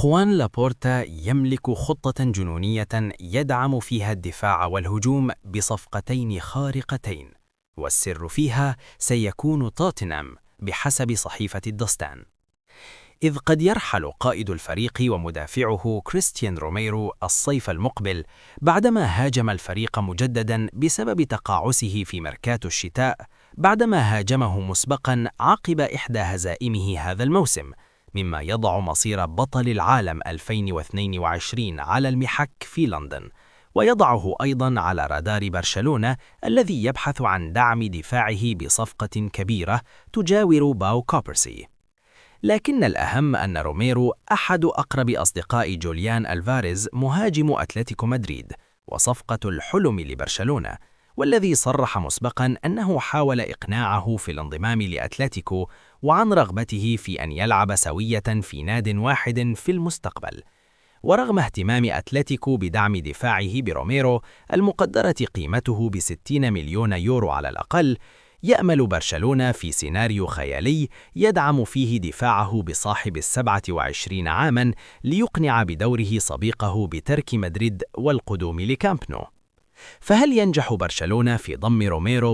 خوان لابورتا يملك خطة جنونية يدعم فيها الدفاع والهجوم بصفقتين خارقتين، والسر فيها سيكون توتنهام بحسب صحيفة الدستان. إذ قد يرحل قائد الفريق ومدافعه كريستيان روميرو الصيف المقبل بعدما هاجم الفريق مجددا بسبب تقاعسه في ميركاتو الشتاء، بعدما هاجمه مسبقا عقب إحدى هزائمه هذا الموسم، مما يضع مصير بطل العالم 2022 على المحك في لندن، ويضعه أيضا على رادار برشلونة الذي يبحث عن دعم دفاعه بصفقة كبيرة تجاور باو كوبرسي. لكن الأهم أن روميرو أحد أقرب أصدقاء جوليان ألفاريز مهاجم أتلتيكو مدريد، وصفقة الحلم لبرشلونة، والذي صرح مسبقا أنه حاول إقناعه في الانضمام لأتلتيكو وعن رغبته في أن يلعب سوية في ناد واحد في المستقبل. ورغم اهتمام أتلتيكو بدعم دفاعه بروميرو المقدرة قيمته ب60 مليون يورو على الأقل، يأمل برشلونة في سيناريو خيالي يدعم فيه دفاعه بصاحب 27 عاماً ليقنع بدوره صديقه بترك مدريد والقدوم لكامب نو. فهل ينجح برشلونة في ضم روميرو